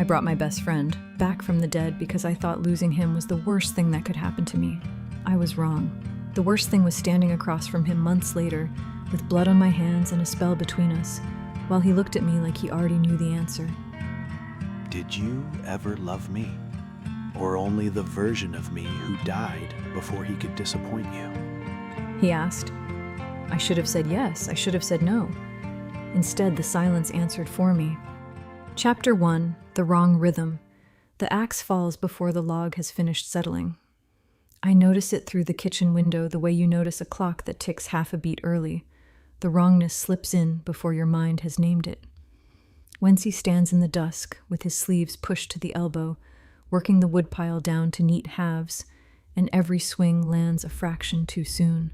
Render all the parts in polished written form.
I brought my best friend back from the dead because I thought losing him was the worst thing that could happen to me. I was wrong. The worst thing was standing across from him months later, with blood on my hands and a spell between us, while he looked at me like he already knew the answer. Did you ever love me? Or only the version of me who died before he could disappoint you? He asked. I should have said yes, I should have said no. Instead, the silence answered for me. Chapter 1, The Wrong Rhythm. The axe falls before the log has finished settling. I notice it through the kitchen window the way you notice a clock that ticks half a beat early. The wrongness slips in before your mind has named it. Whence he stands in the dusk, with his sleeves pushed to the elbow, working the woodpile down to neat halves, and every swing lands a fraction too soon.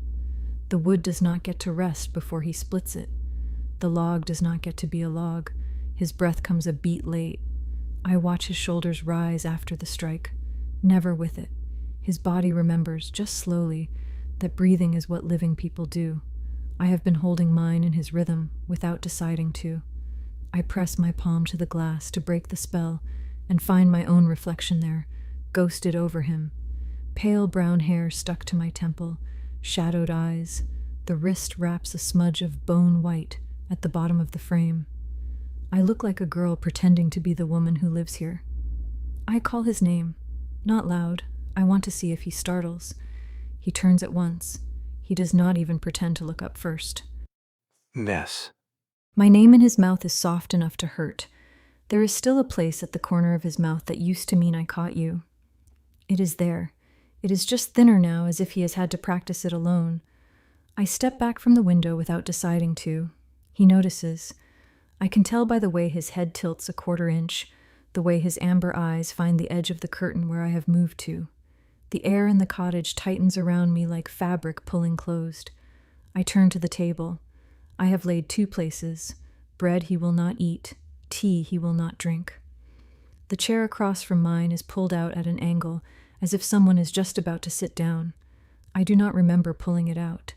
The wood does not get to rest before he splits it. The log does not get to be a log. His breath comes a beat late. I watch his shoulders rise after the strike, never with it. His body remembers, just slowly, that breathing is what living people do. I have been holding mine in his rhythm without deciding to. I press my palm to the glass to break the spell and find my own reflection there, ghosted over him. Pale brown hair stuck to my temple, shadowed eyes. The wrist wraps a smudge of bone white at the bottom of the frame. I look like a girl pretending to be the woman who lives here. I call his name, not loud. I want to see if he startles. He turns at once. He does not even pretend to look up first. Ness. My name in his mouth is soft enough to hurt. There is still a place at the corner of his mouth that used to mean I caught you. It is there. It is just thinner now, as if he has had to practice it alone. I step back from the window without deciding to. He notices. I can tell by the way his head tilts a quarter inch, the way his amber eyes find the edge of the curtain where I have moved to. The air in the cottage tightens around me like fabric pulling closed. I turn to the table. I have laid 2 places. Bread he will not eat. Tea he will not drink. The chair across from mine is pulled out at an angle, as if someone is just about to sit down. I do not remember pulling it out.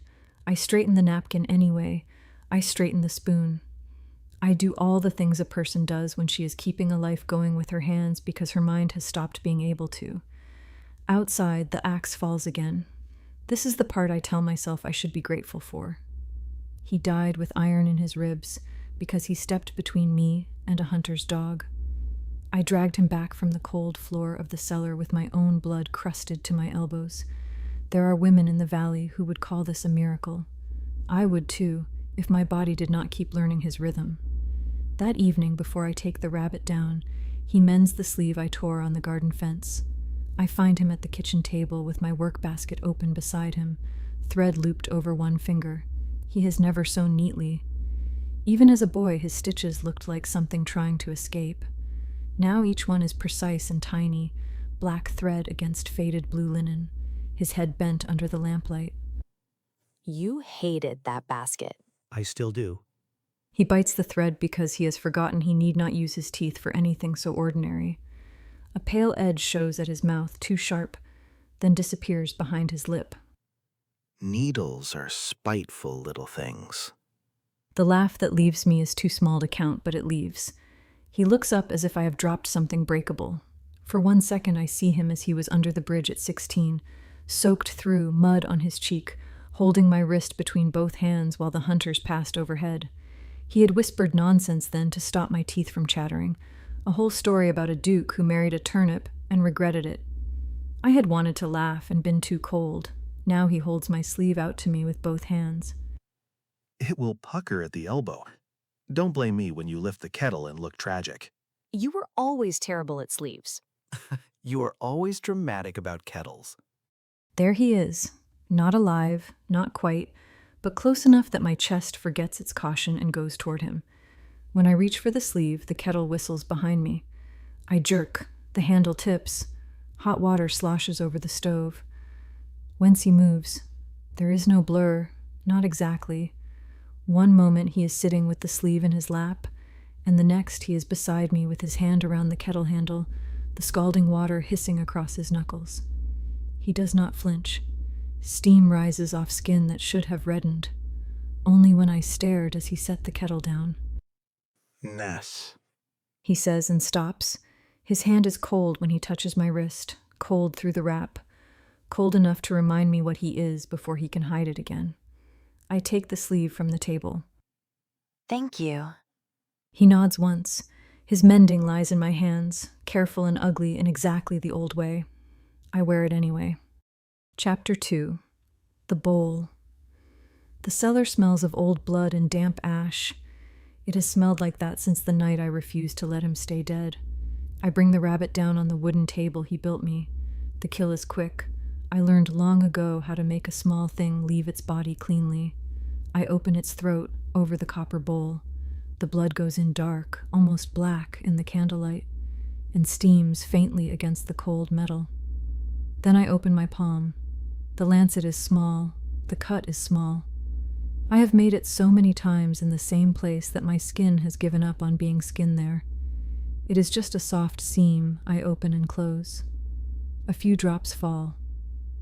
I straighten the napkin anyway. I straighten the spoon. I do all the things a person does when she is keeping a life going with her hands because her mind has stopped being able to. Outside, the axe falls again. This is the part I tell myself I should be grateful for. He died with iron in his ribs because he stepped between me and a hunter's dog. I dragged him back from the cold floor of the cellar with my own blood crusted to my elbows. There are women in the valley who would call this a miracle. I would too, if my body did not keep learning his rhythm. That evening, before I take the rabbit down, he mends the sleeve I tore on the garden fence. I find him at the kitchen table with my work basket open beside him, thread looped over one finger. He has never sewn neatly. Even as a boy, his stitches looked like something trying to escape. Now each one is precise and tiny, black thread against faded blue linen, his head bent under the lamplight. You hated that basket. I still do. He bites the thread because he has forgotten he need not use his teeth for anything so ordinary. A pale edge shows at his mouth, too sharp, then disappears behind his lip. Needles are spiteful little things. The laugh that leaves me is too small to count, but it leaves. He looks up as if I have dropped something breakable. For 1 second I see him as he was under the bridge at 16, soaked through, mud on his cheek, holding my wrist between both hands while the hunters passed overhead. He had whispered nonsense then to stop my teeth from chattering, a whole story about a duke who married a turnip and regretted it. I had wanted to laugh and been too cold. Now he holds my sleeve out to me with both hands. It will pucker at the elbow. Don't blame me when you lift the kettle and look tragic. You were always terrible at sleeves. You are always dramatic about kettles. There he is, not alive, not quite, but close enough that my chest forgets its caution and goes toward him. When I reach for the sleeve, the kettle whistles behind me. I jerk, the handle tips. Hot water sloshes over the stove. Whence he moves. There is no blur, not exactly. One moment he is sitting with the sleeve in his lap, and the next he is beside me with his hand around the kettle handle, the scalding water hissing across his knuckles. He does not flinch. Steam rises off skin that should have reddened. Only when I stare does he set the kettle down. Ness. He says and stops. His hand is cold when he touches my wrist, cold through the wrap, cold enough to remind me what he is before he can hide it again. I take the sleeve from the table. Thank you. He nods once. His mending lies in my hands, careful and ugly in exactly the old way. I wear it anyway. Chapter 2. The Bowl. The cellar smells of old blood and damp ash. It has smelled like that since the night I refused to let him stay dead. I bring the rabbit down on the wooden table he built me. The kill is quick. I learned long ago how to make a small thing leave its body cleanly. I open its throat over the copper bowl. The blood goes in dark, almost black in the candlelight, and steams faintly against the cold metal. Then I open my palm. The lancet is small. The cut is small. I have made it so many times in the same place that my skin has given up on being skin there. It is just a soft seam I open and close. A few drops fall.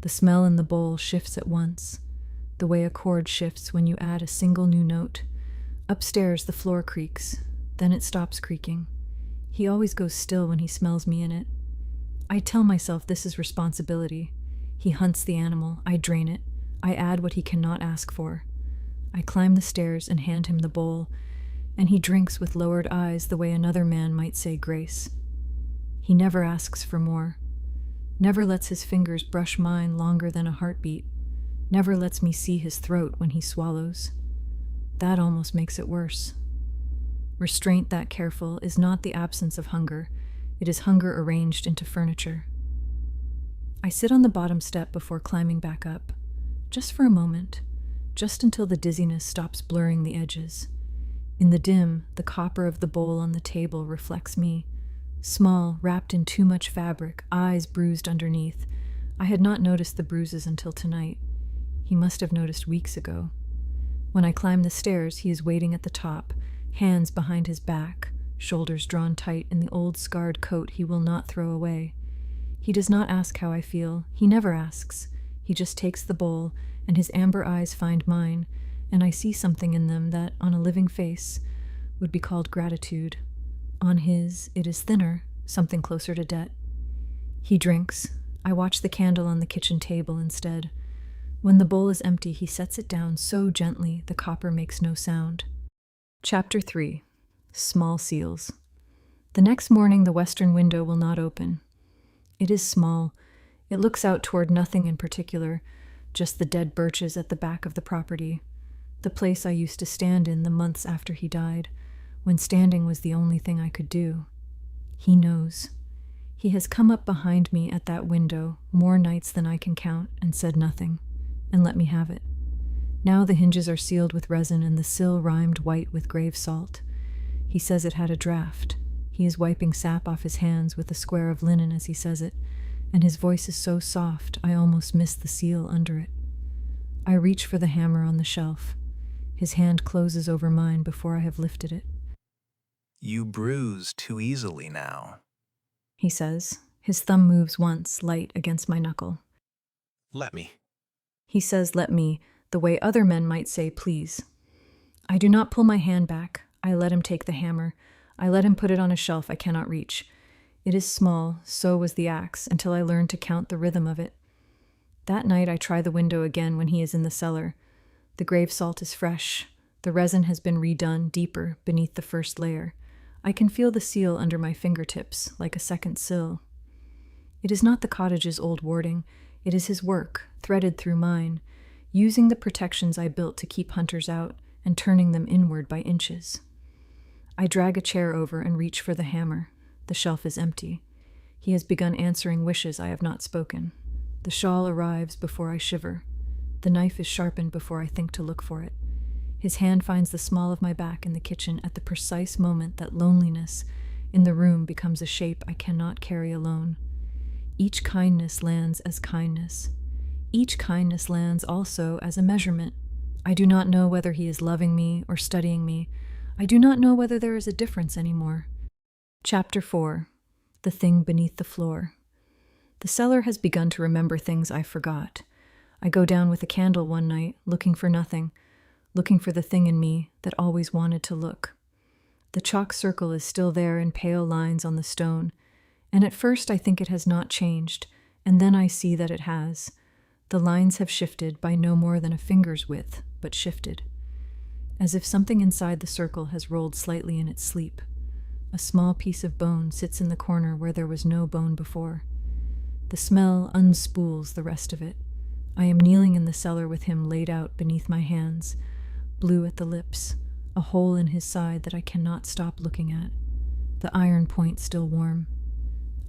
The smell in the bowl shifts at once, the way a chord shifts when you add a single new note. Upstairs, the floor creaks. Then it stops creaking. He always goes still when he smells me in it. I tell myself this is responsibility. He hunts the animal. I drain it. I add what he cannot ask for. I climb the stairs and hand him the bowl, and he drinks with lowered eyes the way another man might say grace. He never asks for more. Never lets his fingers brush mine longer than a heartbeat. Never lets me see his throat when he swallows. That almost makes it worse. Restraint that careful is not the absence of hunger. It is hunger arranged into furniture. I sit on the bottom step before climbing back up, just for a moment, just until the dizziness stops blurring the edges. In the dim, the copper of the bowl on the table reflects me, small, wrapped in too much fabric, eyes bruised underneath. I had not noticed the bruises until tonight. He must have noticed weeks ago. When I climb the stairs, he is waiting at the top, hands behind his back, shoulders drawn tight in the old scarred coat he will not throw away. He does not ask how I feel. He never asks. He just takes the bowl, and his amber eyes find mine, and I see something in them that, on a living face, would be called gratitude. On his, it is thinner, something closer to debt. He drinks. I watch the candle on the kitchen table instead. When the bowl is empty, he sets it down so gently the copper makes no sound. Chapter 3. Small Seals. The next morning, the western window will not open. It is small. It looks out toward nothing in particular, just the dead birches at the back of the property, the place I used to stand in the months after he died, when standing was the only thing I could do. He knows. He has come up behind me at that window more nights than I can count and said nothing, and let me have it. Now the hinges are sealed with resin and the sill rimed white with grave salt. He says it had a draft. He is wiping sap off his hands with a square of linen as he says it, and his voice is so soft I almost miss the seal under it. I reach for the hammer on the shelf. His hand closes over mine before I have lifted it. You bruise too easily now. He says. His thumb moves once, light against my knuckle. Let me. He says, let me, the way other men might say, please. I do not pull my hand back. I let him take the hammer. I let him put it on a shelf I cannot reach. It is small, so was the axe, until I learned to count the rhythm of it. That night I try the window again when he is in the cellar. The grave salt is fresh. The resin has been redone deeper beneath the first layer. I can feel the seal under my fingertips, like a second sill. It is not the cottage's old warding. It is his work, threaded through mine, using the protections I built to keep hunters out and turning them inward by inches. I drag a chair over and reach for the hammer. The shelf is empty. He has begun answering wishes I have not spoken. The shawl arrives before I shiver. The knife is sharpened before I think to look for it. His hand finds the small of my back in the kitchen at the precise moment that loneliness in the room becomes a shape I cannot carry alone. Each kindness lands as kindness. Each kindness lands also as a measurement. I do not know whether he is loving me or studying me. I do not know whether there is a difference anymore. Chapter 4. The Thing Beneath the Floor. The cellar has begun to remember things I forgot. I go down with a candle one night, looking for nothing, looking for the thing in me that always wanted to look. The chalk circle is still there in pale lines on the stone. And at first I think it has not changed, and then I see that it has. The lines have shifted by no more than a finger's width, but shifted. As if something inside the circle has rolled slightly in its sleep. A small piece of bone sits in the corner where there was no bone before. The smell unspools the rest of it. I am kneeling in the cellar with him laid out beneath my hands, blue at the lips, a hole in his side that I cannot stop looking at. The iron point still warm.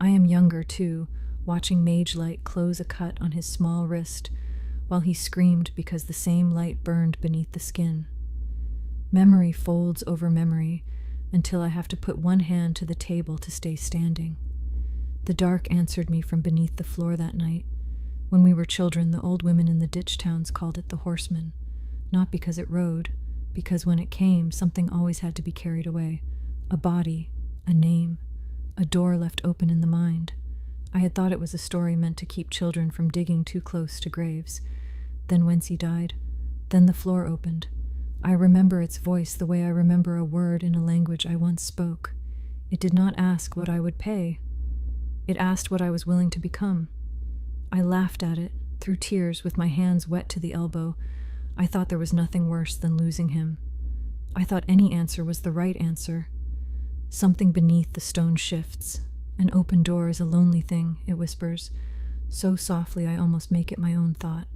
I am younger, too, watching Mage light close a cut on his small wrist, while he screamed because the same light burned beneath the skin. Memory folds over memory until I have to put one hand to the table to stay standing. The dark answered me from beneath the floor that night. When we were children, the old women in the ditch towns called it the horseman, not because it rode, because when it came, something always had to be carried away. A body, a name, a door left open in the mind. I had thought it was a story meant to keep children from digging too close to graves. Then Wency died. Then the floor opened. I remember its voice the way I remember a word in a language I once spoke. It did not ask what I would pay. It asked what I was willing to become. I laughed at it, through tears, with my hands wet to the elbow. I thought there was nothing worse than losing him. I thought any answer was the right answer. Something beneath the stone shifts. An open door is a lonely thing, it whispers, so softly I almost make it my own thought.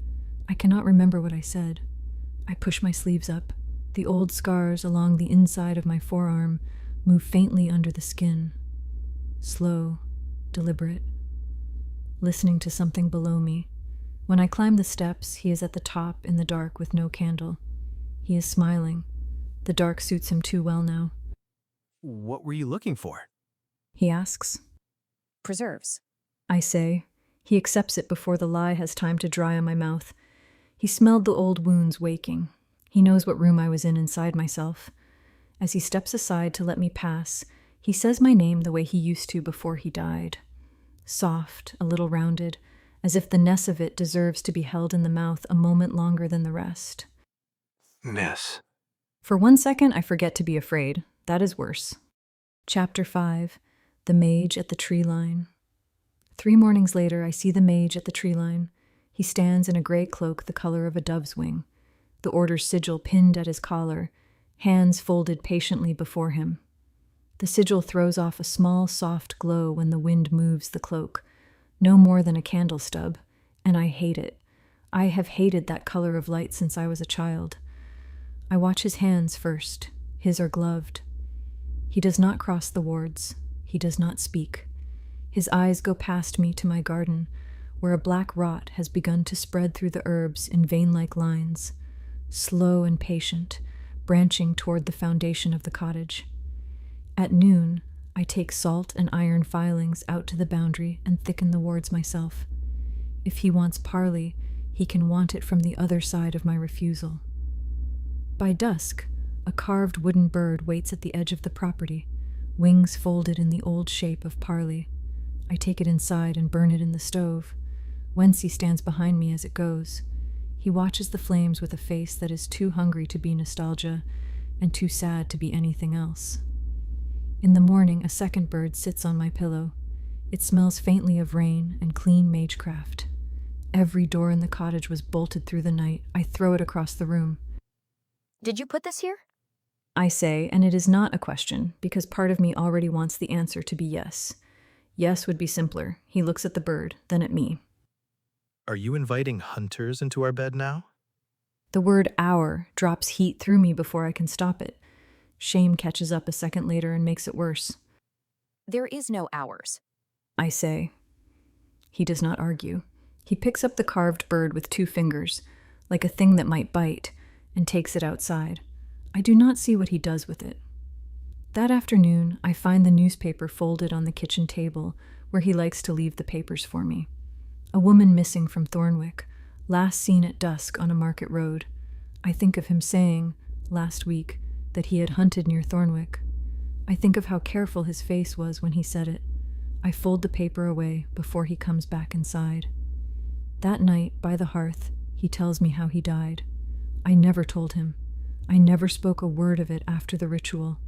I cannot remember what I said. I push my sleeves up. The old scars along the inside of my forearm move faintly under the skin. Slow, deliberate. Listening to something below me. When I climb the steps, he is at the top in the dark with no candle. He is smiling. The dark suits him too well now. What were you looking for? He asks. Preserves. I say. He accepts it before the lie has time to dry on my mouth. He smelled the old wounds waking. He knows what room I was in inside myself. As he steps aside to let me pass, he says my name the way he used to before he died. Soft, a little rounded, as if the ness of it deserves to be held in the mouth a moment longer than the rest. Ness. For 1 second, I forget to be afraid. That is worse. Chapter 5. The Mage at the Tree Line. 3 mornings later, I see the Mage at the tree line. He stands in a gray cloak the color of a dove's wing, the order's sigil pinned at his collar, hands folded patiently before him. The sigil throws off a small, soft glow when the wind moves the cloak, no more than a candle stub, and I hate it. I have hated that color of light since I was a child. I watch his hands first. His are gloved. He does not cross the wards. He does not speak. His eyes go past me to my garden, where a black rot has begun to spread through the herbs in vein-like lines, slow and patient, branching toward the foundation of the cottage. At noon, I take salt and iron filings out to the boundary and thicken the wards myself. If he wants parley, he can want it from the other side of my refusal. By dusk, a carved wooden bird waits at the edge of the property, wings folded in the old shape of parley. I take it inside and burn it in the stove. Wency stands behind me as it goes. He watches the flames with a face that is too hungry to be nostalgia and too sad to be anything else. In the morning, a second bird sits on my pillow. It smells faintly of rain and clean magecraft. Every door in the cottage was bolted through the night. I throw it across the room. Did you put this here? I say, and it is not a question, because part of me already wants the answer to be yes. Yes would be simpler. He looks at the bird, then at me. Are you inviting hunters into our bed now? The word "our" drops heat through me before I can stop it. Shame catches up a second later and makes it worse. There is no ours. I say. He does not argue. He picks up the carved bird with 2 fingers, like a thing that might bite, and takes it outside. I do not see what he does with it. That afternoon, I find the newspaper folded on the kitchen table, where he likes to leave the papers for me. A woman missing from Thornwick, last seen at dusk on a market road. I think of him saying, last week, that he had hunted near Thornwick. I think of how careful his face was when he said it. I fold the paper away before he comes back inside. That night, by the hearth, he tells me how he died. I never told him. I never spoke a word of it after the ritual.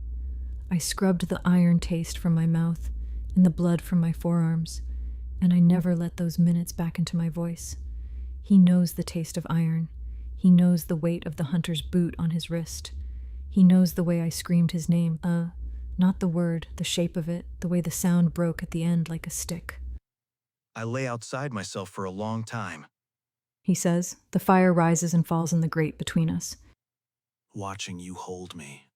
I scrubbed the iron taste from my mouth and the blood from my forearms, and I never let those minutes back into my voice. He knows the taste of iron. He knows the weight of the hunter's boot on his wrist. He knows the way I screamed his name, not the word, the shape of it, the way the sound broke at the end like a stick. I lay outside myself for a long time, He says. The fire rises and falls in the grate between us. Watching you hold me.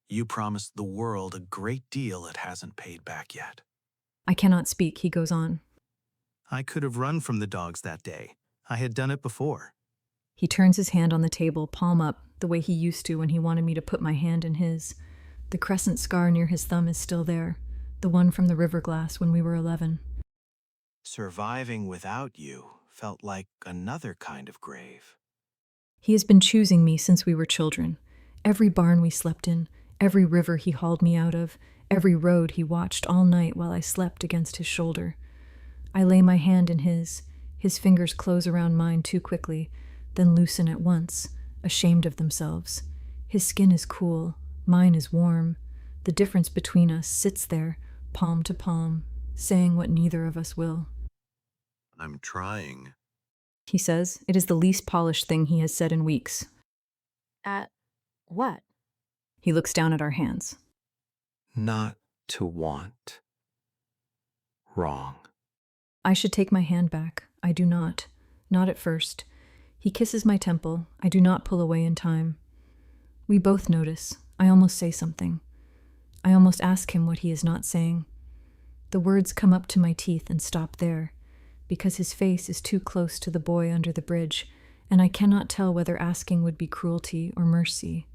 You promised the world a great deal it hasn't paid back yet. I cannot speak, he goes on. I could have run from the dogs that day. I had done it before. He turns his hand on the table, palm up, the way he used to when he wanted me to put my hand in his. The crescent scar near his thumb is still there, the one from the river glass when we were 11. Surviving without you felt like another kind of grave. He has been choosing me since we were children. Every barn we slept in, every river he hauled me out of, every road he watched all night while I slept against his shoulder. I lay my hand in his fingers close around mine too quickly, then loosen at once, ashamed of themselves. His skin is cool, mine is warm. The difference between us sits there, palm to palm, saying what neither of us will. I'm trying. He says. It is the least polished thing he has said in weeks. At what? He looks down at our hands. Not to want. Wrong. I should take my hand back. I do not. Not at first. He kisses my temple. I do not pull away in time. We both notice. I almost say something. I almost ask him what he is not saying. The words come up to my teeth and stop there, because his face is too close to the boy under the bridge, and I cannot tell whether asking would be cruelty or mercy.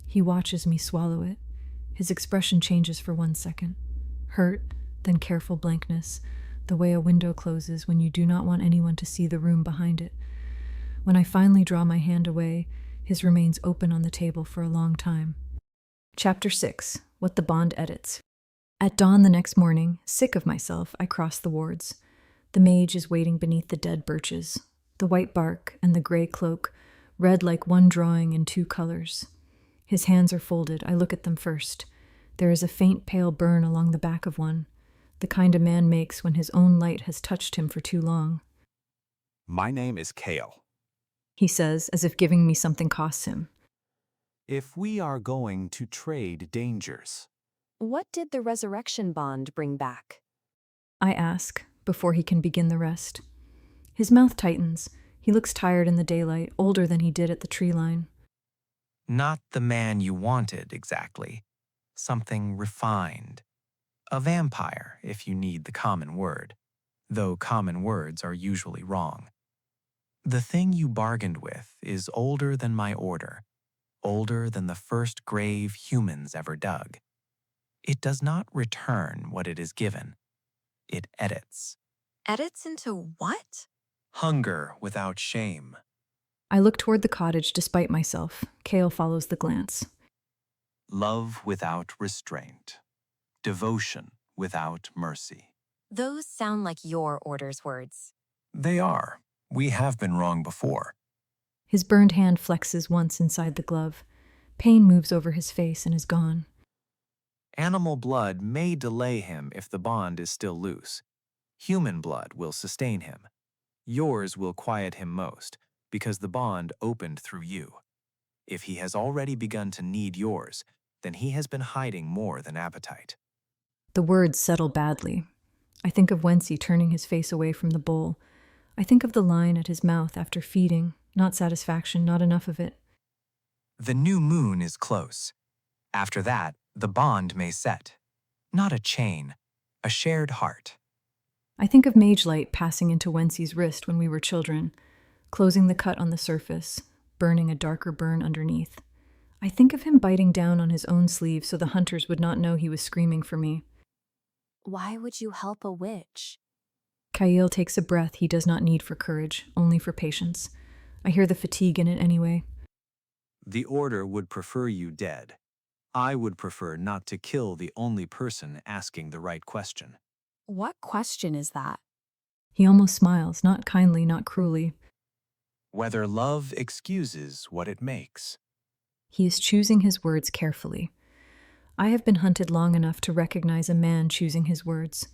He watches me swallow it. His expression changes for 1 second. Hurt, then careful blankness, the way a window closes when you do not want anyone to see the room behind it. When I finally draw my hand away, his remains open on the table for a long time. Chapter 6. What the Bond Edits. At dawn the next morning, sick of myself, I cross the wards. The mage is waiting beneath the dead birches, the white bark and the gray cloak, red like one drawing in 2 colors. His hands are folded. I look at them first. There is a faint pale burn along the back of one, the kind a man makes when his own light has touched him for too long. My name is Kale. He says, as if giving me something costs him. If we are going to trade dangers, What did the resurrection bond bring back? I ask, before he can begin the rest. His mouth tightens. He looks tired in the daylight, older than he did at the tree line. Not the man you wanted, exactly. Something refined. A vampire, if you need the common word, though common words are usually wrong. The thing you bargained with is older than my order, older than the first grave humans ever dug. It does not return what it is given. It edits. Edits into what? Hunger without shame. I look toward the cottage despite myself. Kale follows the glance. love without restraint, devotion without mercy. Those sound like your order's words. They are. We have been wrong before. His burned hand flexes once inside the glove. Pain moves over his face and is gone. Animal blood may delay him if the bond is still loose. Human blood will sustain him. Yours will quiet him most, because the bond opened through you. If he has already begun to need yours, then he has been hiding more than appetite. The words settle badly. I think of Wency turning his face away from the bowl. I think of the line at his mouth after feeding. Not satisfaction, not enough of it. The new moon is close. After that, the bond may set. Not a chain, a shared heart. I think of Mage light passing into Wency's wrist when we were children, closing the cut on the surface, burning a darker burn underneath. I think of him biting down on his own sleeve so the hunters would not know he was screaming for me. Why would you help a witch? Kyle takes a breath he does not need for courage, only for patience. I hear the fatigue in it anyway. The Order would prefer you dead. I would prefer not to kill the only person asking the right question. What question is that? He almost smiles, not kindly, not cruelly. Whether love excuses what it makes. He is choosing his words carefully. I have been hunted long enough to recognize a man choosing his words.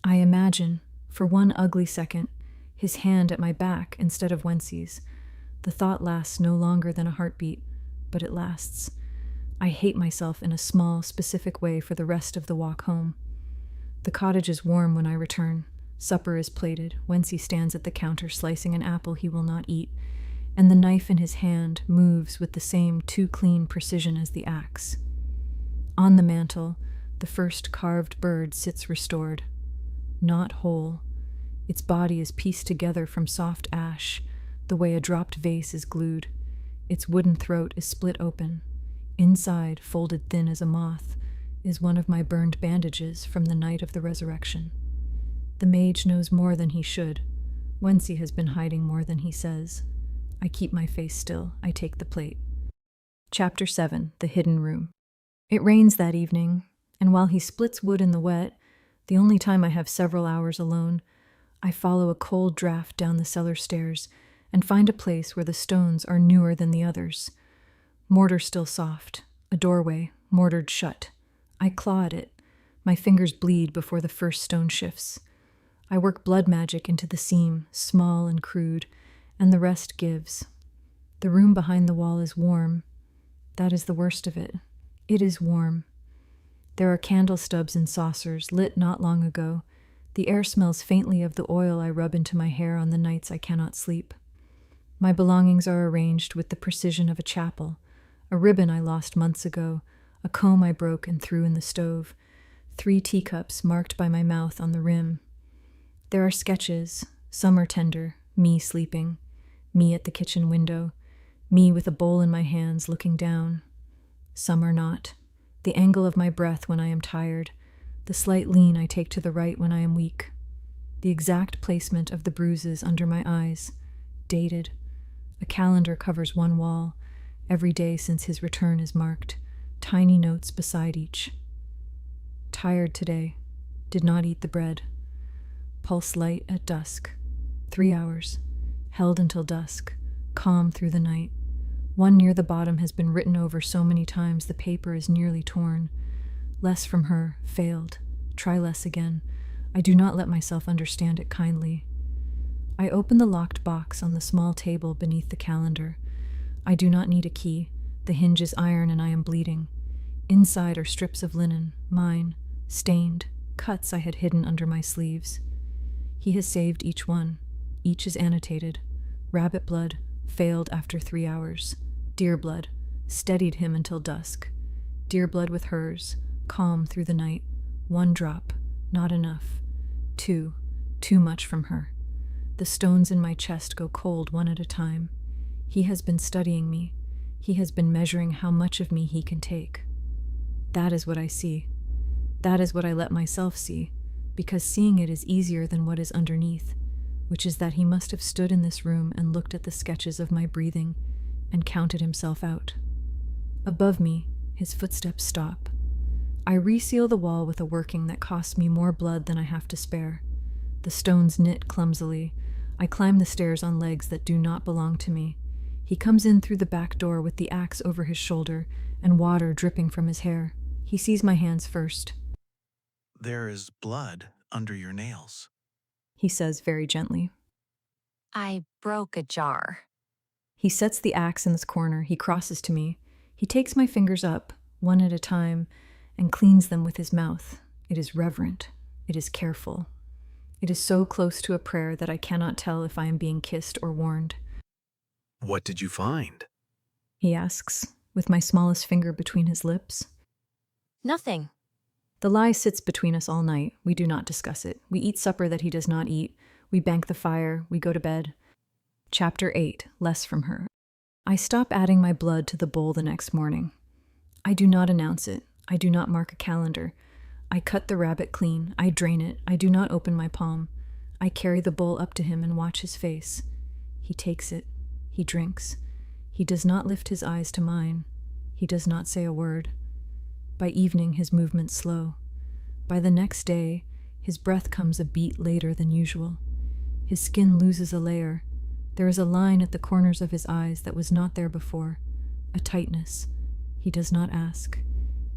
I imagine, for one ugly second, his hand at my back instead of Wency's. The thought lasts no longer than a heartbeat, but it lasts. I hate myself in a small, specific way for the rest of the walk home. The cottage is warm when I return. Supper is plated. Wency stands at the counter slicing an apple he will not eat, and the knife in his hand moves with the same too clean precision as the axe. On the mantel, the first carved bird sits restored. Not whole. Its body is pieced together from soft ash, the way a dropped vase is glued. Its wooden throat is split open. Inside, folded thin as a moth, is one of my burned bandages from the night of the resurrection. The mage knows more than he should. Wency has been hiding more than he says. I keep my face still. I take the plate. Chapter 7. The Hidden Room. It rains that evening, and while he splits wood in the wet, the only time I have several hours alone, I follow a cold draft down the cellar stairs and find a place where the stones are newer than the others. Mortar still soft, a doorway, mortared shut. I claw at it. My fingers bleed before the first stone shifts. I work blood magic into the seam, small and crude, and the rest gives. The room behind the wall is warm. That is the worst of it. It is warm. There are candle stubs in saucers, lit not long ago. The air smells faintly of the oil I rub into my hair on the nights I cannot sleep. My belongings are arranged with the precision of a chapel. A ribbon I lost months ago, a comb I broke and threw in the stove, 3 teacups marked by my mouth on the rim. There are sketches. Some are tender, me sleeping, me at the kitchen window, me with a bowl in my hands looking down. Some are not. The angle of my breath when I am tired, the slight lean I take to the right when I am weak, the exact placement of the bruises under my eyes, dated. A calendar covers one wall. Every day since his return is marked, tiny notes beside each. Tired today, did not eat the bread. Pulse light at dusk. 3 hours, held until dusk, calm through the night. One near the bottom has been written over so many times the paper is nearly torn. Less from her, failed. Try less again. I do not let myself understand it kindly. I open the locked box on the small table beneath the calendar. I do not need a key. The hinge is iron and I am bleeding. Inside are strips of linen, mine, stained, cuts I had hidden under my sleeves. He has saved each one. Each is annotated. Rabbit blood, failed after 3 hours. Deer blood, steadied him until dusk. Deer blood with hers, calm through the night. 1 drop, not enough. 2, too much from her. The stones in my chest go cold one at a time. He has been studying me. He has been measuring how much of me he can take. That is what I see. That is what I let myself see, because seeing it is easier than what is underneath, which is that he must have stood in this room and looked at the sketches of my breathing and counted himself out. Above me, his footsteps stop. I reseal the wall with a working that costs me more blood than I have to spare. The stones knit clumsily. I climb the stairs on legs that do not belong to me. He comes in through the back door with the axe over his shoulder and water dripping from his hair. He sees my hands first. There is blood under your nails. He says very gently. I broke a jar. He sets the axe in this corner. He crosses to me. He takes my fingers up, one at a time, and cleans them with his mouth. It is reverent. It is careful. It is so close to a prayer that I cannot tell if I am being kissed or warned. What did you find? He asks, with my smallest finger between his lips. Nothing. The lie sits between us all night. We do not discuss it. We eat supper that he does not eat. We bank the fire. We go to bed. Chapter 8. Less from her. I stop adding my blood to the bowl the next morning. I do not announce it. I do not mark a calendar. I cut the rabbit clean. I drain it. I do not open my palm. I carry the bowl up to him and watch his face. He takes it. He drinks. He does not lift his eyes to mine. He does not say a word. By evening, his movements slow. By the next day, his breath comes a beat later than usual. His skin loses a layer. There is a line at the corners of his eyes that was not there before. A tightness. He does not ask.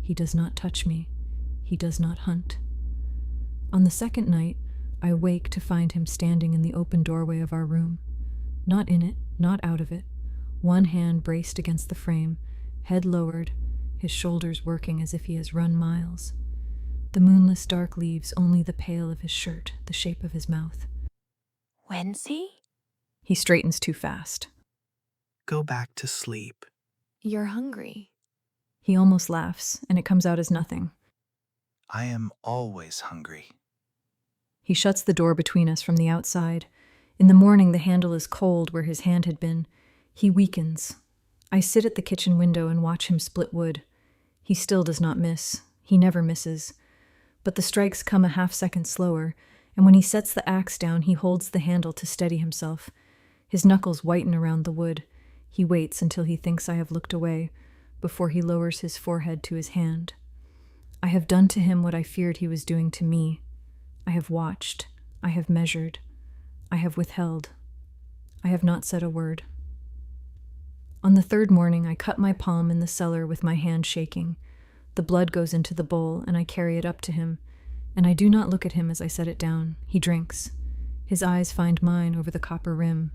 He does not touch me. He does not hunt. On the second night, I wake to find him standing in the open doorway of our room. Not in it, not out of it. One hand braced against the frame, head lowered, his shoulders working as if he has run miles. The moonless dark leaves only the pale of his shirt, the shape of his mouth. Wency? He straightens too fast. Go back to sleep. You're hungry. He almost laughs, and it comes out as nothing. I am always hungry. He shuts the door between us from the outside. In the morning, the handle is cold where his hand had been. He weakens. I sit at the kitchen window and watch him split wood. He still does not miss. He never misses. But the strikes come a half-second slower, and when he sets the axe down, he holds the handle to steady himself. His knuckles whiten around the wood. He waits until he thinks I have looked away, before he lowers his forehead to his hand. I have done to him what I feared he was doing to me. I have watched. I have measured. I have withheld. I have not said a word. On the third morning, I cut my palm in the cellar with my hand shaking. The blood goes into the bowl, and I carry it up to him, and I do not look at him as I set it down. He drinks. His eyes find mine over the copper rim.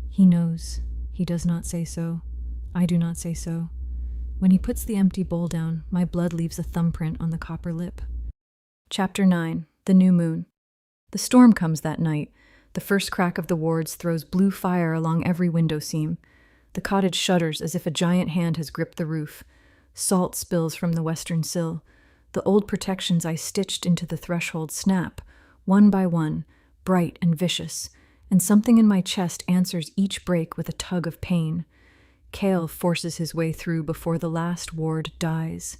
He knows. He does not say so. I do not say so. When he puts the empty bowl down, my blood leaves a thumbprint on the copper lip. Chapter 9. The New Moon. The storm comes that night. The first crack of the wards throws blue fire along every window seam. The cottage shudders as if a giant hand has gripped the roof. Salt spills from the western sill. The old protections I stitched into the threshold snap, one by one, bright and vicious, and something in my chest answers each break with a tug of pain. Cale forces his way through before the last ward dies.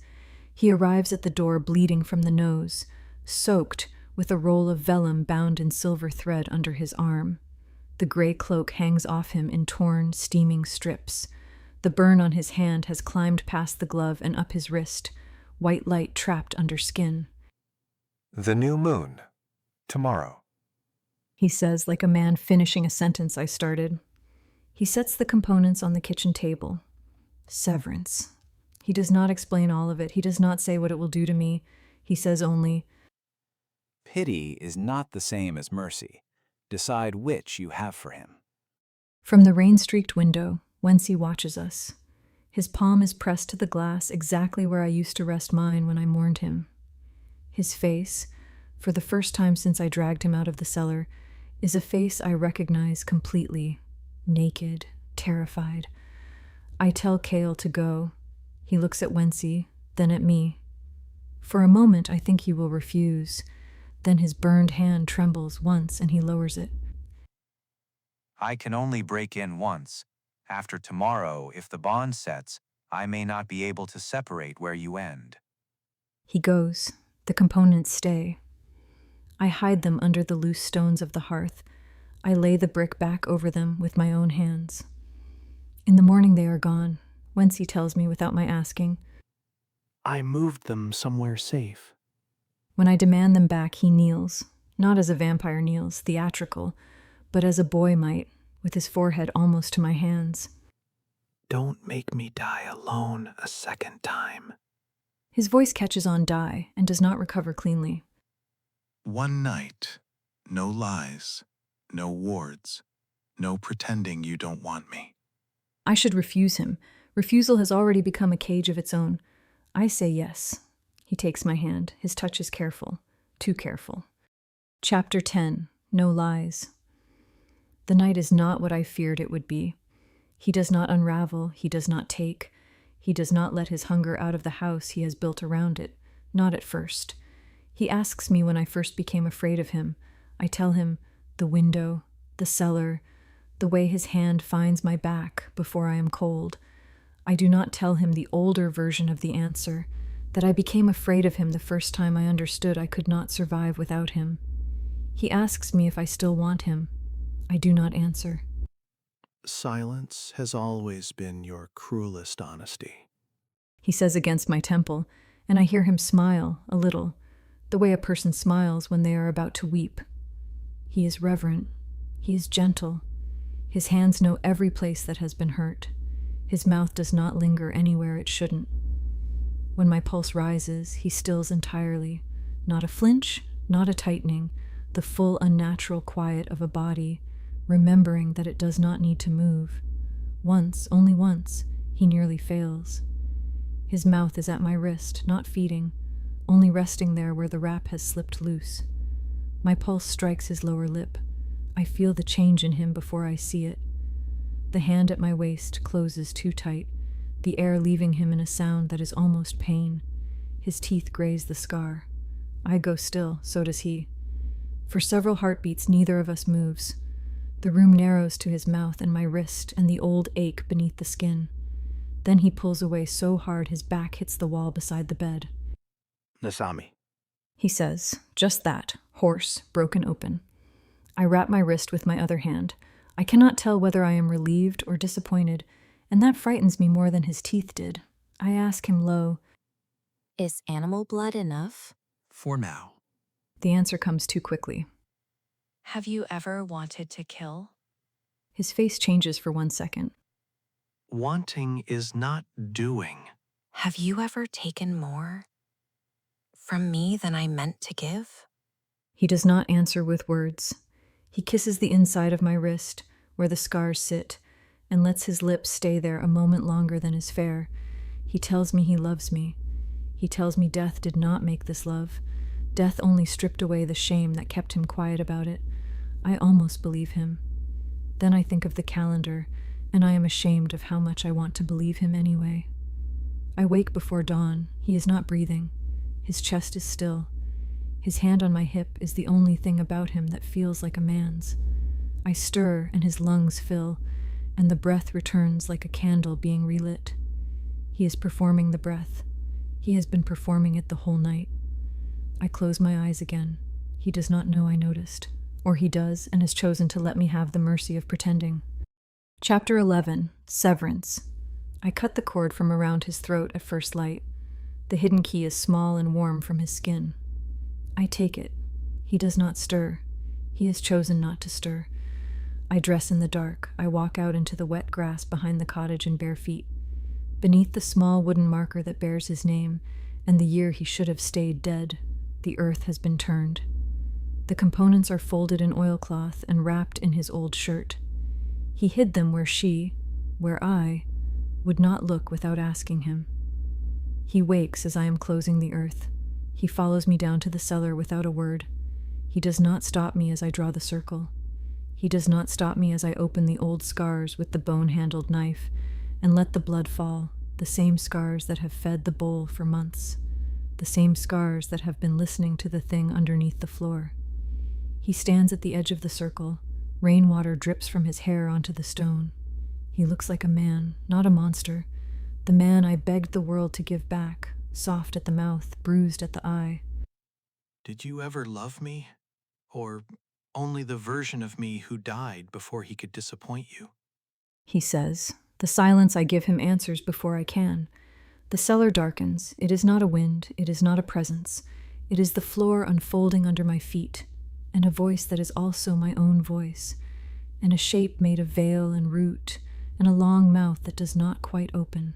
He arrives at the door bleeding from the nose, soaked, with a roll of vellum bound in silver thread under his arm. The gray cloak hangs off him in torn, steaming strips. The burn on his hand has climbed past the glove and up his wrist, white light trapped under skin. The new moon. Tomorrow. He says like a man finishing a sentence I started. He sets the components on the kitchen table. Severance. He does not explain all of it. He does not say what it will do to me. He says only, Pity is not the same as mercy. Decide which you have for him. From the rain-streaked window, Wency watches us. His palm is pressed to the glass exactly where I used to rest mine when I mourned him. His face, for the first time since I dragged him out of the cellar, is a face I recognize completely, naked, terrified. I tell Cale to go. He looks at Wency, then at me. For a moment, I think he will refuse. Then his burned hand trembles once and he lowers it. I can only break in once. After tomorrow, if the bond sets, I may not be able to separate where you end. He goes. The components stay. I hide them under the loose stones of the hearth. I lay the brick back over them with my own hands. In the morning they are gone. Wency tells me without my asking. I moved them somewhere safe. When I demand them back, he kneels. Not as a vampire kneels, theatrical, but as a boy might, with his forehead almost to my hands. Don't make me die alone a second time. His voice catches on die and does not recover cleanly. One night, no lies, no wards, no pretending you don't want me. I should refuse him. Refusal has already become a cage of its own. I say yes. He takes my hand. His touch is careful. Too careful. Chapter 10. No Lies. The night is not what I feared it would be. He does not unravel. He does not take. He does not let his hunger out of the house he has built around it. Not at first. He asks me when I first became afraid of him. I tell him the window, the cellar, the way his hand finds my back before I am cold. I do not tell him the older version of the answer, that I became afraid of him the first time I understood I could not survive without him. He asks me if I still want him. I do not answer. Silence has always been your cruelest honesty. He says against my temple, and I hear him smile a little, the way a person smiles when they are about to weep. He is reverent. He is gentle. His hands know every place that has been hurt. His mouth does not linger anywhere it shouldn't. When my pulse rises, he stills entirely. Not a flinch, not a tightening, the full unnatural quiet of a body, remembering that it does not need to move. Once, only once, he nearly fails. His mouth is at my wrist, not feeding, only resting there where the wrap has slipped loose. My pulse strikes his lower lip. I feel the change in him before I see it. The hand at my waist closes too tight, the air leaving him in a sound that is almost pain. His teeth graze the scar. I go still, so does he. For several heartbeats, neither of us moves. The room narrows to his mouth and my wrist and the old ache beneath the skin. Then he pulls away so hard his back hits the wall beside the bed. Nasami. He says, just that, hoarse, broken open. I wrap my wrist with my other hand. I cannot tell whether I am relieved or disappointed, and that frightens me more than his teeth did. I ask him low, Is animal blood enough? For now. The answer comes too quickly. Have you ever wanted to kill? His face changes for 1 second. Wanting is not doing. Have you ever taken more from me than I meant to give? He does not answer with words. He kisses the inside of my wrist, where the scars sit, and lets his lips stay there a moment longer than is fair. He tells me he loves me. He tells me death did not make this love. Death only stripped away the shame that kept him quiet about it. I almost believe him. Then I think of the calendar, and I am ashamed of how much I want to believe him anyway. I wake before dawn. He is not breathing. His chest is still. His hand on my hip is the only thing about him that feels like a man's. I stir, and his lungs fill, and the breath returns like a candle being relit. He is performing the breath. He has been performing it the whole night. I close my eyes again. He does not know I noticed. Or he does, and has chosen to let me have the mercy of pretending. Chapter 11, Severance. I cut the cord from around his throat at first light. The hidden key is small and warm from his skin. I take it. He does not stir. He has chosen not to stir. I dress in the dark. I walk out into the wet grass behind the cottage in bare feet. Beneath the small wooden marker that bears his name and the year he should have stayed dead, the earth has been turned. The components are folded in oilcloth and wrapped in his old shirt. He hid them where I, would not look without asking him. He wakes as I am closing the earth. He follows me down to the cellar without a word. He does not stop me as I draw the circle. He does not stop me as I open the old scars with the bone-handled knife and let the blood fall, the same scars that have fed the bowl for months, the same scars that have been listening to the thing underneath the floor. He stands at the edge of the circle. Rainwater drips from his hair onto the stone. He looks like a man, not a monster, the man I begged the world to give back, soft at the mouth, bruised at the eye. Did you ever love me? Or only the version of me who died before he could disappoint you? He says. The silence I give him answers before I can. The cellar darkens. It is not a wind. It is not a presence. It is the floor unfolding under my feet, and a voice that is also my own voice, and a shape made of veil and root, and a long mouth that does not quite open.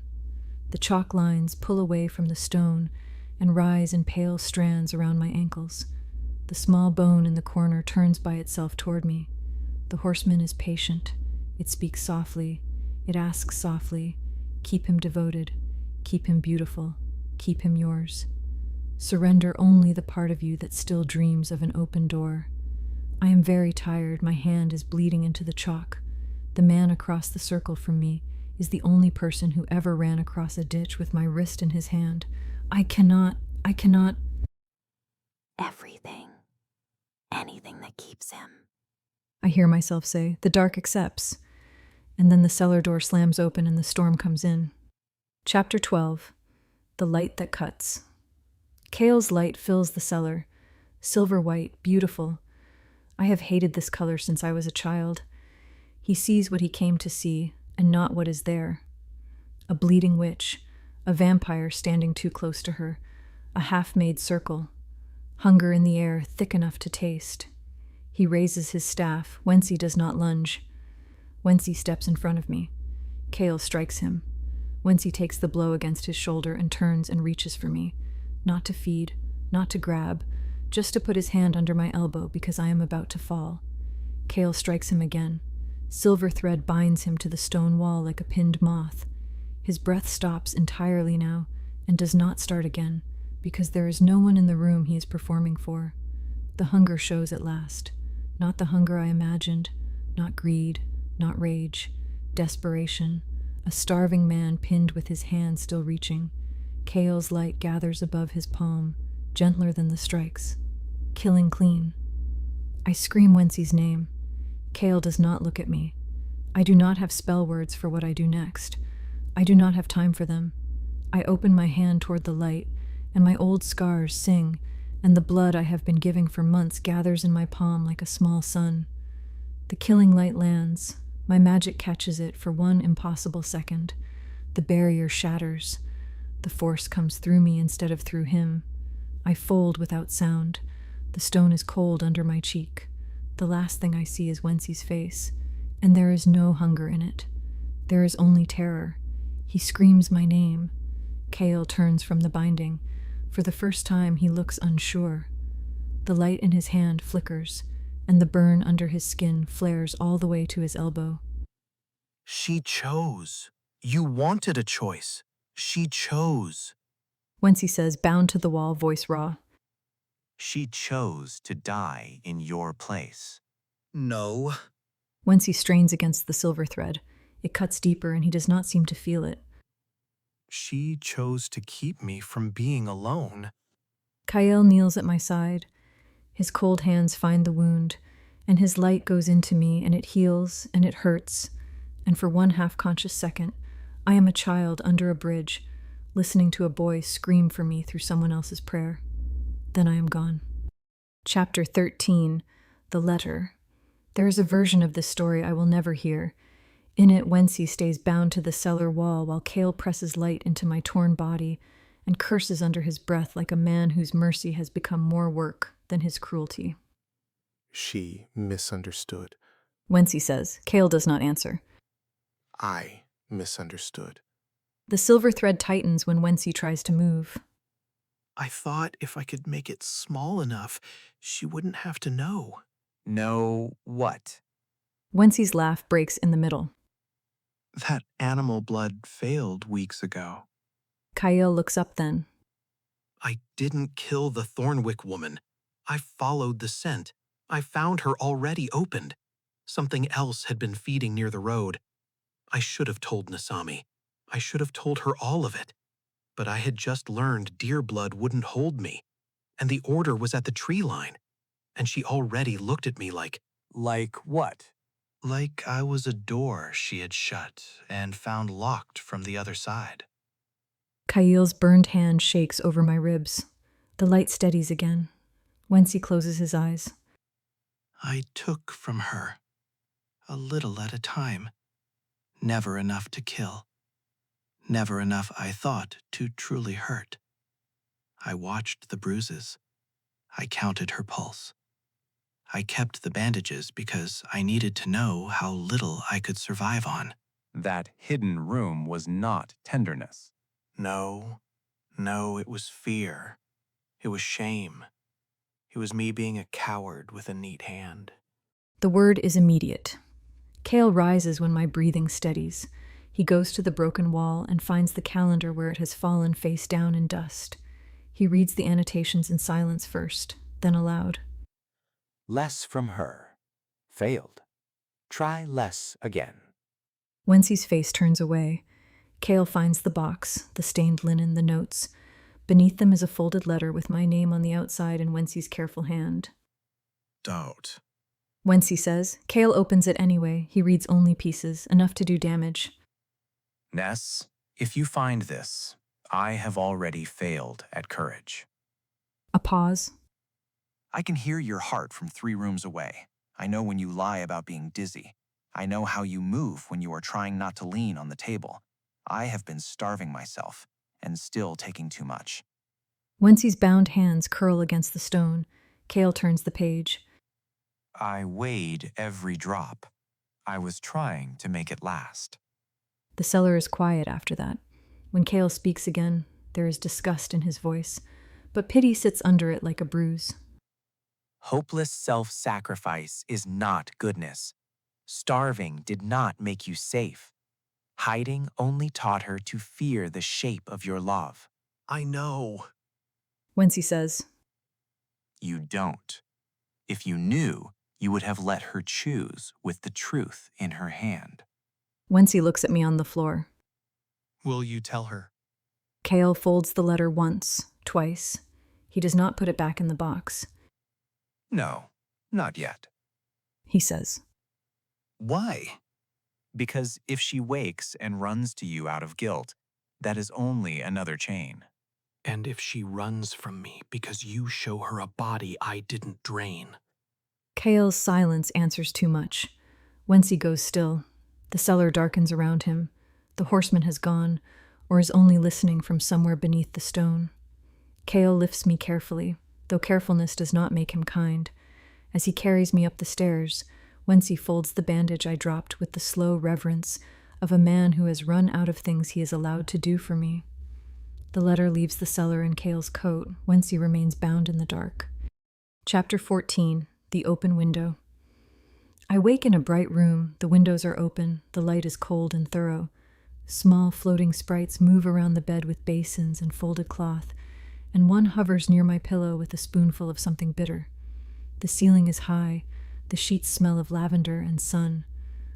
The chalk lines pull away from the stone and rise in pale strands around my ankles. The small bone in the corner turns by itself toward me. The horseman is patient. It speaks softly. It asks softly, keep him devoted, keep him beautiful, keep him yours. Surrender only the part of you that still dreams of an open door. I am very tired. My hand is bleeding into the chalk. The man across the circle from me is the only person who ever ran across a ditch with my wrist in his hand. I cannot. Everything. Anything that keeps him. I hear myself say. The dark accepts. And then the cellar door slams open and the storm comes in. Chapter 12, The Light That Cuts. Kale's light fills the cellar. Silver white, beautiful. I have hated this color since I was a child. He sees what he came to see, and not what is there. A bleeding witch, a vampire standing too close to her, a half-made circle, hunger in the air thick enough to taste. He raises his staff, whence he does not lunge. Whence he steps in front of me. Kale strikes him. Wency takes the blow against his shoulder and turns and reaches for me. Not to feed, not to grab, just to put his hand under my elbow because I am about to fall. Kale strikes him again. Silver thread binds him to the stone wall like a pinned moth. His breath stops entirely now and does not start again because there is no one in the room he is performing for. The hunger shows at last. Not the hunger I imagined, not greed, not rage, desperation. A starving man pinned with his hand still reaching. Kale's light gathers above his palm, gentler than the strikes. Killing clean. I scream Wency's name. Kale does not look at me. I do not have spell words for what I do next. I do not have time for them. I open my hand toward the light, and my old scars sing, and the blood I have been giving for months gathers in my palm like a small sun. The killing light lands. My magic catches it for one impossible second. The barrier shatters. The force comes through me instead of through him. I fold without sound. The stone is cold under my cheek. The last thing I see is Wency's face, and there is no hunger in it. There is only terror. He screams my name. Kale turns from the binding. For the first time, he looks unsure. The light in his hand flickers, and the burn under his skin flares all the way to his elbow. She chose. You wanted a choice. She chose. Wency says, bound to the wall, voice raw. She chose to die in your place. No. Wency strains against the silver thread. It cuts deeper, and he does not seem to feel it. She chose to keep me from being alone. Kyle kneels at my side. His cold hands find the wound, and his light goes into me, and it heals, and it hurts. And for one half-conscious second, I am a child under a bridge, listening to a boy scream for me through someone else's prayer. Then I am gone. Chapter 13, The Letter. There is a version of this story I will never hear. In it, Wency stays bound to the cellar wall while Kale presses light into my torn body and curses under his breath like a man whose mercy has become more work than his cruelty. She misunderstood. Wency says. Kale does not answer. I misunderstood. The silver thread tightens when Wency tries to move. I thought if I could make it small enough, she wouldn't have to know. Know what? Wency's laugh breaks in the middle. That animal blood failed weeks ago. Kyle looks up then. I didn't kill the Thornwick woman. I followed the scent. I found her already opened. Something else had been feeding near the road. I should have told Nasami. I should have told her all of it. But I had just learned deer blood wouldn't hold me, and the order was at the tree line, and she already looked at me like... Like what? Like I was a door she had shut and found locked from the other side. Kyle's burned hand shakes over my ribs. The light steadies again. Wency closes his eyes. I took from her, a little at a time. Never enough to kill. Never enough, I thought, to truly hurt. I watched the bruises. I counted her pulse. I kept the bandages because I needed to know how little I could survive on. That hidden room was not tenderness. No, it was fear. It was shame. It was me being a coward with a neat hand. The word is immediate. Kale rises when my breathing steadies. He goes to the broken wall and finds the calendar where it has fallen face down in dust. He reads the annotations in silence first, then aloud. Less from her. Failed. Try less again. Wency's face turns away. Kale finds the box, the stained linen, the notes. Beneath them is a folded letter with my name on the outside in Wency's careful hand. Doubt. Wency says. Kale opens it anyway. He reads only pieces, enough to do damage. Ness, if you find this, I have already failed at courage. A pause. I can hear your heart from 3 rooms away. I know when you lie about being dizzy. I know how you move when you are trying not to lean on the table. I have been starving myself and still taking too much. Wency's bound hands curl against the stone. Kale turns the page. I weighed every drop. I was trying to make it last. The cellar is quiet after that. When Kale speaks again, there is disgust in his voice, but pity sits under it like a bruise. Hopeless self-sacrifice is not goodness. Starving did not make you safe. Hiding only taught her to fear the shape of your love. I know. Wency says, You don't. If you knew, you would have let her choose with the truth in her hand. Wency looks at me on the floor. Will you tell her? Kale folds the letter once, twice. He does not put it back in the box. No, not yet. He says, Why? Because if she wakes and runs to you out of guilt, that is only another chain. And if she runs from me because you show her a body I didn't drain? Kale's silence answers too much. Wency goes still. The cellar darkens around him. The horseman has gone, or is only listening from somewhere beneath the stone. Kale lifts me carefully, though carefulness does not make him kind. As he carries me up the stairs, Wency folds the bandage I dropped with the slow reverence of a man who has run out of things he is allowed to do for me. The letter leaves the cellar in Kale's coat. Wency remains bound in the dark. Chapter 14. The Open Window. I wake in a bright room. The windows are open. The light is cold and thorough. Small floating sprites move around the bed with basins and folded cloth, and one hovers near my pillow with a spoonful of something bitter. The ceiling is high. The sheets smell of lavender and sun.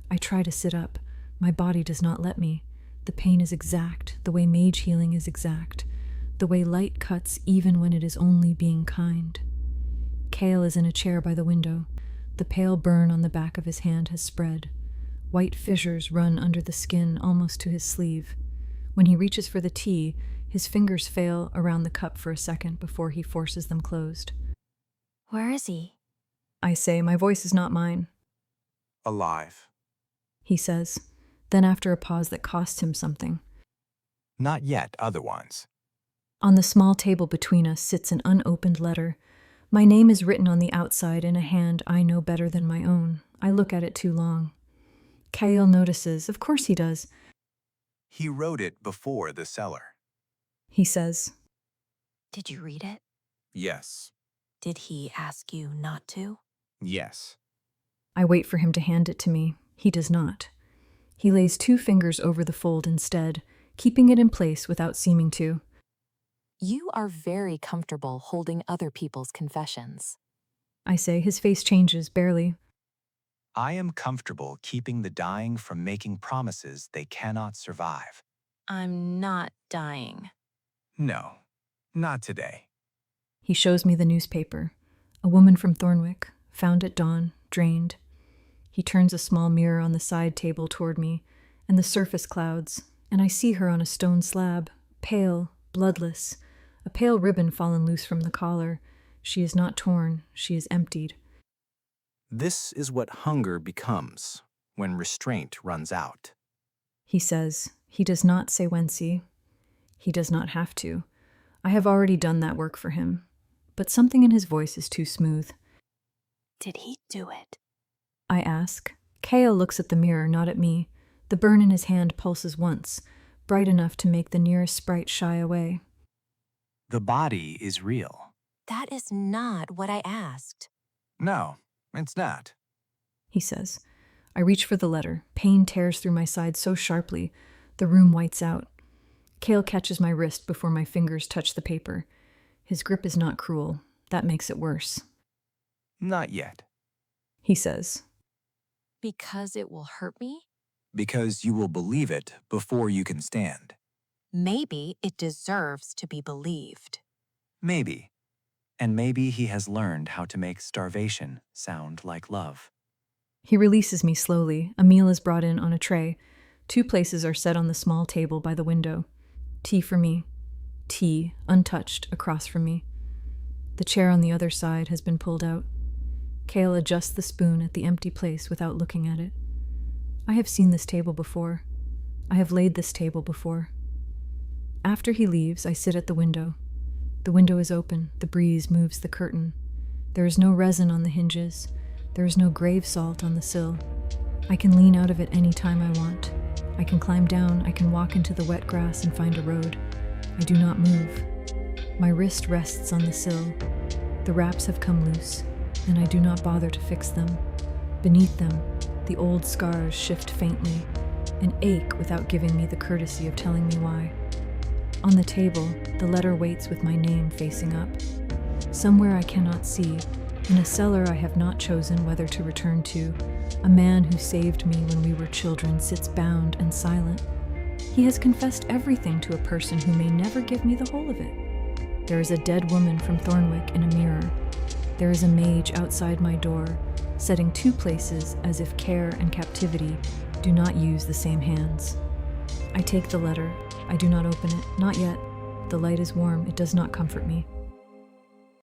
I try to sit up. My body does not let me. The pain is exact, the way Mage healing is exact, the way light cuts even when it is only being kind. Kale is in a chair by the window. The pale burn on the back of his hand has spread. White fissures run under the skin almost to his sleeve. When he reaches for the tea, his fingers fail around the cup for a second before he forces them closed. Where is he? I say, my voice is not mine. Alive. He says. Then after a pause that costs him something. Not yet, other ones. On the small table between us sits an unopened letter. My name is written on the outside in a hand I know better than my own. I look at it too long. Kale notices. Of course he does. He wrote it before the cellar. He says. Did you read it? Yes. Did he ask you not to? Yes. I wait for him to hand it to me. He does not. He lays 2 fingers over the fold instead, keeping it in place without seeming to. You are very comfortable holding other people's confessions. I say, his face changes, barely. I am comfortable keeping the dying from making promises they cannot survive. I'm not dying. No, not today. He shows me the newspaper. A woman from Thornwick, found at dawn, drained. He turns a small mirror on the side table toward me, and the surface clouds, and I see her on a stone slab, pale, bloodless, a pale ribbon fallen loose from the collar. She is not torn, she is emptied. This is what hunger becomes when restraint runs out. He says. He does not say Wency. He does not have to. I have already done that work for him. But something in his voice is too smooth. Did he do it? I ask. Kale looks at the mirror, not at me. The burn in his hand pulses once, bright enough to make the nearest sprite shy away. The body is real. That is not what I asked. No, it's not. He says. I reach for the letter. Pain tears through my side so sharply, the room whites out. Kale catches my wrist before my fingers touch the paper. His grip is not cruel. That makes it worse. Not yet. He says. Because it will hurt me? Because you will believe it before you can stand. Maybe it deserves to be believed. Maybe. And maybe he has learned how to make starvation sound like love. He releases me slowly. A meal is brought in on a tray. 2 places are set on the small table by the window. Tea for me. Tea, untouched, across from me. The chair on the other side has been pulled out. Kale adjusts the spoon at the empty place without looking at it. I have seen this table before. I have laid this table before. After he leaves, I sit at the window. The window is open. The breeze moves the curtain. There is no resin on the hinges. There is no grave salt on the sill. I can lean out of it any time I want. I can climb down, I can walk into the wet grass and find a road. I do not move. My wrist rests on the sill. The wraps have come loose, and I do not bother to fix them. Beneath them, the old scars shift faintly and ache without giving me the courtesy of telling me why. On the table, the letter waits with my name facing up. Somewhere I cannot see, in a cellar I have not chosen whether to return to, a man who saved me when we were children sits bound and silent. He has confessed everything to a person who may never give me the whole of it. There is a dead woman from Thornwick in a mirror. There is a mage outside my door, setting two places as if care and captivity do not use the same hands. I take the letter. I do not open it, not yet. The light is warm, it does not comfort me.